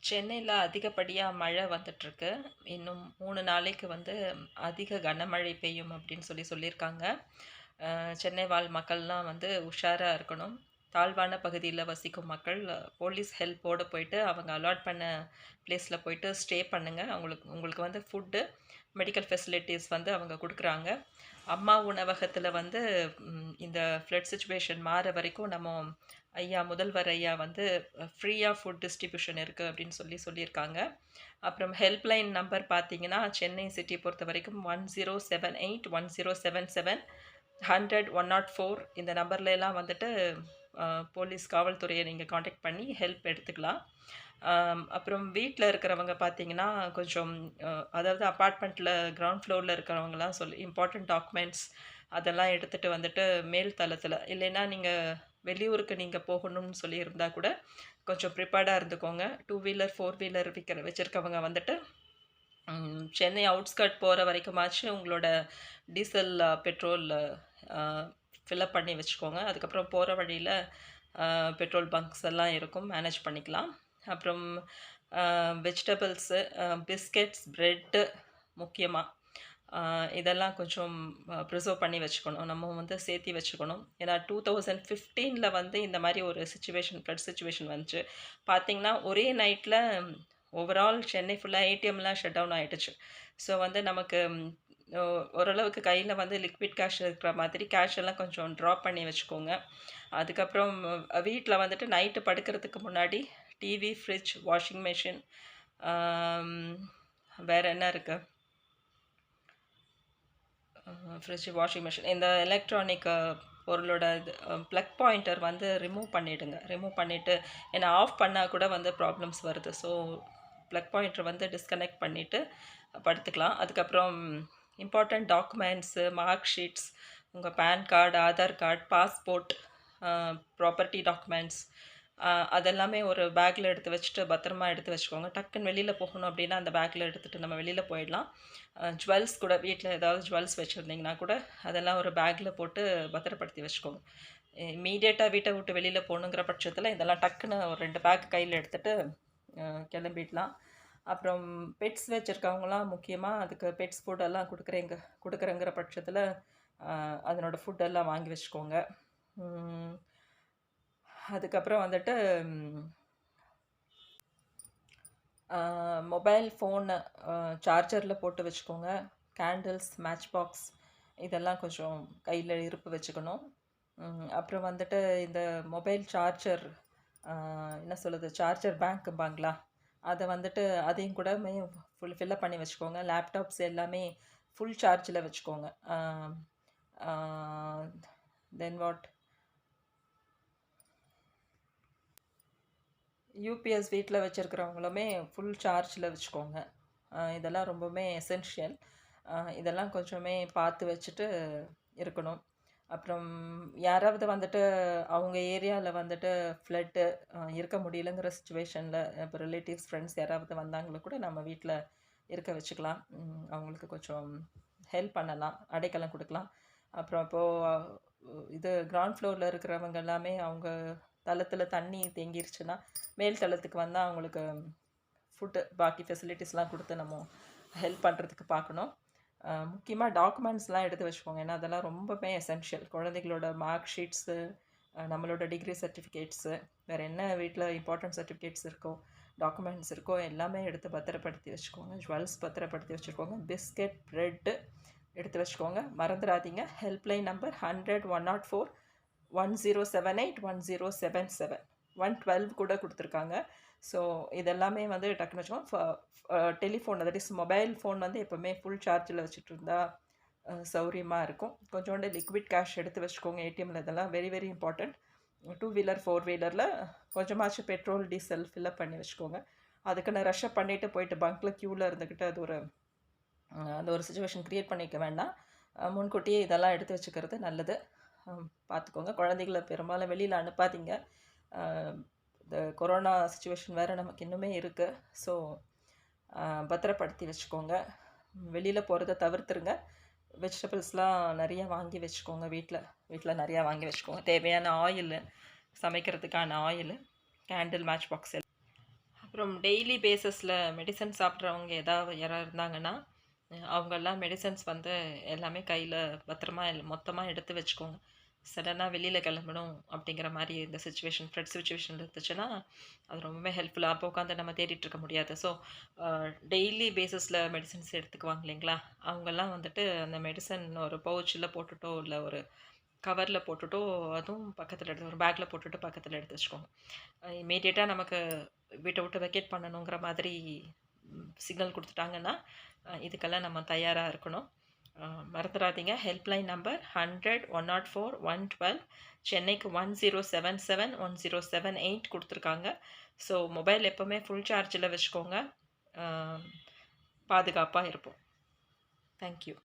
சென்னையில அதிகப்படியா மழை வந்துட்டுருக்கு. இன்னும் 3 நாளைக்கு வந்து அதிக கனமழை பெய்யும் அப்படின்னு சொல்லியிருக்காங்க. சென்னை வாழ் மக்கள்லாம் வந்து உஷாரா இருக்கணும். தாழ்வான பகுதியில வசிக்கும் மக்கள் போலீஸ் ஹெல்ப்போட போயிட்டு அவங்க அலாட் பண்ண பிளேஸ்ல போயிட்டு ஸ்டே பண்ணுங்க. உங்களுக்கு வந்து ஃபுட்டு, மெடிக்கல் ஃபெசிலிட்டீஸ் வந்து அவங்க குடுக்குறாங்க. அம்மா உணவகத்துல வந்து இந்த ஃப்ளட் சிச்சுவேஷன் மாற வரைக்கும் நம்ம முதல்வர் ஐயா வந்து ஃப்ரீயா ஃபுட் டிஸ்ட்ரிபியூஷன் இருக்கு அப்படின்னு சொல்லியிருக்காங்க. அப்புறம் ஹெல்ப்லைன் நம்பர் பார்த்தீங்கன்னா, சென்னை சிட்டி பொறுத்தவரைக்கும் 1078 1077 100 104 இந்த நம்பர்ல எல்லாம் வந்துட்டு போலீஸ் காவல்துறையை நீங்கள் காண்டாக்ட் பண்ணி ஹெல்ப் எடுத்துக்கலாம். அப்புறம் வீட்டில் இருக்கிறவங்க பார்த்தீங்கன்னா கொஞ்சம் அதாவது அப்பார்ட்மெண்ட்டில் கிரவுண்ட் ஃப்ளோரில் இருக்கிறவங்கலாம் இம்பார்ட்டண்ட் டாக்குமெண்ட்ஸ் அதெல்லாம் எடுத்துகிட்டு வந்துட்டு மேல் தளத்தில் இல்லைன்னா நீங்கள் வெளியூருக்கு நீங்கள் போகணும்னு சொல்லியிருந்தா கூட கொஞ்சம் ப்ரிப்பேர்டாக இருந்துக்கோங்க. 2 வீலர் 4 வீலர் வச்சுருக்கவங்க வந்துட்டு சென்னை அவுட்ஸ்கர்ட் போகிற வரைக்குமாச்சு உங்களோட டீசல் பெட்ரோல் ஃபில்அப் பண்ணி வச்சுக்கோங்க. அதுக்கப்புறம் போகிற வழியில் பெட்ரோல் பங்க்ஸ் எல்லாம் இருக்கும், மேனேஜ் பண்ணிக்கலாம். அப்புறம் வெஜிடபிள்ஸு, பிஸ்கெட்ஸ், ப்ரெட்டு முக்கியமாக இதெல்லாம் கொஞ்சம் ப்ரிசர்வ் பண்ணி வச்சுக்கணும். நம்ம வந்து சேர்த்தி வச்சுக்கணும். ஏன்னா 2015ல் வந்து இந்த மாதிரி ஒரு ஃப்ளட் சிச்சுவேஷன் வந்துச்சு. பார்த்திங்கன்னா ஒரே நைட்டில் ஓவரால் சென்னை ஃபுல்லாக ஏடிஎம்லாம் ஷட் டவுன் ஆகிடுச்சு. ஸோ வந்து நமக்கு ஓரளவுக்கு கையில் வந்து லிக்விட் கேஷ் இருக்கிற மாதிரி கேஷ் எல்லாம் கொஞ்சம் ட்ராப் பண்ணி வச்சுக்கோங்க. அதுக்கப்புறம் வீட்டில் வந்துட்டு நைட்டு படுக்கிறதுக்கு முன்னாடி டிவி, ஃப்ரிட்ஜ், வாஷிங் மிஷின், வேறு என்ன இருக்குது, ஃப்ரிட்ஜ், வாஷிங் மிஷின், இந்த எலக்ட்ரானிக் பொருளோட இது ப்ளக் பாயிண்டர் வந்து ரிமூவ் பண்ணிவிட்டு ஏன்னா ஆஃப் பண்ணால் கூட வந்து ப்ராப்ளம்ஸ் வருது. ஸோ ப்ளக் பாயிண்டர் வந்து டிஸ்கனெக்ட் பண்ணிவிட்டு படுத்துக்கலாம். அதுக்கப்புறம் இம்பார்ட்டண்ட் டாக்குமெண்ட்ஸு, மார்க் ஷீட்ஸ், உங்கள் PAN card, Aadhaar card, passport, property documents அதெல்லாமே ஒரு பேக்கில் எடுத்து வச்சுட்டு பத்திரமா எடுத்து வச்சுக்கோங்க. டக்குன்னு வெளியில் போகணும் அப்படின்னா அந்த பேக்கில் எடுத்துகிட்டு நம்ம வெளியில் போயிடலாம். ஜுவல்ஸ் கூட வீட்டில் ஏதாவது ஜுவல்ஸ் வச்சுருந்தீங்கன்னா கூட அதெல்லாம் ஒரு பேக்கில் போட்டு பத்திரப்படுத்தி வச்சுக்கோங்க. இமீடியட்டாக வீட்டை விட்டு வெளியில் போகணுங்கிற பட்சத்தில் இதெல்லாம் டக்குன்னு ஒரு 2 பேக் கையில் எடுத்துகிட்டு கிளம்பிடலாம். அப்புறம் பெட்ஸ் வச்சுருக்கவங்களாம் முக்கியமாக அதுக்கு பெட்ஸ் ஃபுட்டெல்லாம் கொடுக்குறேங்கிற பட்சத்தில் அதனோட ஃபுட்டெல்லாம் வாங்கி வச்சுக்கோங்க. அதுக்கப்புறம் வந்துட்டு மொபைல் ஃபோனு சார்ஜரில் போட்டு வச்சுக்கோங்க. கேண்டில்ஸ், மேட்ச் பாக்ஸ் இதெல்லாம் கொஞ்சம் கையில் இருப்பு வச்சுக்கணும். அப்புறம் வந்துட்டு இந்த மொபைல் சார்ஜர் என்ன சொல்லுது, சார்ஜர் பேங்க்கும்பாங்களா, அதை வந்துட்டு அதையும் கூட ஃபில்லப் பண்ணி வச்சுக்கோங்க. லேப்டாப்ஸ் எல்லாமே ஃபுல் சார்ஜில் வச்சுக்கோங்க. தென் வாட், யூபிஎஸ் வீட்டில் வச்சுருக்கிறவங்களுமே ஃபுல் சார்ஜில் வச்சுக்கோங்க. இதெல்லாம் ரொம்பவுமே எசென்ஷியல். இதெல்லாம் கொஞ்சமே பார்த்து வச்சுட்டு இருக்கணும். அப்புறம் யாராவது வந்துட்டு அவங்க ஏரியாவில் வந்துட்டு ஃப்ளட்டு இருக்க முடியலங்கிற சுச்சுவேஷனில் இப்போ ரிலேட்டிவ்ஸ், ஃப்ரெண்ட்ஸ் யாராவது வந்தாங்களோ கூட நம்ம வீட்டில் இருக்க வச்சுக்கலாம். அவங்களுக்கு கொஞ்சம் ஹெல்ப் பண்ணலாம், அடைக்கலம் கொடுக்கலாம். அப்புறம் இப்போது இது கிரவுண்ட் ஃப்ளோரில் இருக்கிறவங்க எல்லாமே அவங்க தளத்தில் தண்ணி தேங்கிருச்சுன்னா மேல் தளத்துக்கு வந்தால் அவங்களுக்கு ஃபுட்டு பாக்கி ஃபெசிலிட்டிஸ்லாம் கொடுத்து நம்ம ஹெல்ப் பண்ணுறதுக்கு பார்க்கணும். முக்கியமாக டாக்குமெண்ட்ஸ்லாம் எடுத்து வச்சுக்கோங்க. ஏன்னா அதெல்லாம் ரொம்பவே எசென்ஷியல். குழந்தைகளோட மார்க் ஷீட்ஸு, நம்மளோட டிகிரி சர்டிஃபிகேட்ஸு, வேறு என்ன வீட்டில் இம்பார்ட்டன்ட் சர்டிஃபிகேட்ஸ் இருக்கோ, டாக்குமெண்ட்ஸ் இருக்கோ எல்லாமே எடுத்து பத்திரப்படுத்தி வச்சுக்கோங்க. ஜுவல்ஸ் பத்திரப்படுத்தி வச்சுக்கோங்க. பிஸ்கெட், ப்ரெட்டு எடுத்து வச்சுக்கோங்க. மறந்துடாதீங்க. ஹெல்ப்லைன் நம்பர் 100 104 1078 1077 112 கூட கொடுத்துருக்காங்க. ஸோ இதெல்லாமே வந்து டக்குன்னு வச்சுக்கோங்க. Telephone, that is mobile phone வந்து எப்போவுமே ஃபுல் சார்ஜில் வச்சுட்டு இருந்தால் சௌரியமாக இருக்கும். கொஞ்சோண்டு லிக்விட் கேஷ் எடுத்து வச்சுக்கோங்க. ஏடிஎம்மில் இதெல்லாம் வெரி வெரி இம்பார்ட்டண்ட். 2 வீலர் 4 வீலரில் கொஞ்சமாச்சும் பெட்ரோல், டீசல் ஃபில்அப் பண்ணி வச்சுக்கோங்க. அதுக்குன்னு ரஷ்அப் பண்ணிவிட்டு போயிட்டு பங்க்கில் க்யூவில் இருந்துக்கிட்டு அந்த ஒரு சுச்சுவேஷன் க்ரியேட் பண்ணிக்க வேண்டாம். முன்கூட்டியே இதெல்லாம் எடுத்து வச்சுக்கிறது நல்லது. பார்த்துக்கோங்க. குழந்தைகளை பெரும்பாலும் வெளியில் அனுப்பாதீங்க. இந்த கொரோனா சுச்சுவேஷன் வேறு நமக்கு இன்னுமே இருக்குது. ஸோ பத்திரப்படுத்தி வச்சுக்கோங்க. வெளியில் போகிறத தவிர்த்துருங்க. வெஜிடபிள்ஸ்லாம் நிறையா வாங்கி வச்சுக்கோங்க. வீட்டில் நிறையா வாங்கி வச்சுக்கோங்க. தேவையான ஆயில், சமைக்கிறதுக்கான ஆயில், கேண்டில், மேட்ச் பாக்ஸ் அப்புறம் டெய்லி பேசிஸில் மெடிசன் சாப்பிட்றவங்க யாராவது இருந்தாங்கன்னா, அவங்கெல்லாம் மெடிசன்ஸ் வந்து எல்லாமே கையில் பத்திரமா மொத்தமாக எடுத்து வச்சுக்கோங்க. சடனாக வெளியில் கிளம்பணும் அப்படிங்கிற மாதிரி இந்த சுச்சுவேஷன் இருந்துச்சுன்னா, அது ரொம்பவே ஹெல்ப்ஃபுல்லாக அப்போ உட்காந்து நம்ம தேடிட்டு இருக்க முடியாது. ஸோ டெய்லி பேசிஸில் மெடிசன்ஸ் எடுத்துக்குவாங்க இல்லைங்களா, அவங்கெல்லாம் வந்துட்டு அந்த மெடிசன் ஒரு பவுச்சில் போட்டுட்டோ இல்லை ஒரு கவரில் போட்டுட்டோ, அதுவும் பக்கத்தில் எடுத்து ஒரு பேக்கில் போட்டுட்டு பக்கத்தில் எடுத்து வச்சுக்கோங்க. இமீடியட்டாக நமக்கு வீட்டை விட்டு வெக்கேட் பண்ணணுங்கிற மாதிரி சிக்னல் கொடுத்துட்டாங்கன்னா, இதுக்கெல்லாம் நம்ம தயாராக இருக்கணும். மறந்துடாதீங்க, ஹெல்ப்லைன் நம்பர் 100 104 112, சென்னைக்கு 1077 1078 கொடுத்துருக்காங்க. ஸோ மொபைல் எப்போவுமே ஃபுல் சார்ஜில் வச்சுக்கோங்க. பாதுகாப்பாக இருப்போம். தேங்க்யூ.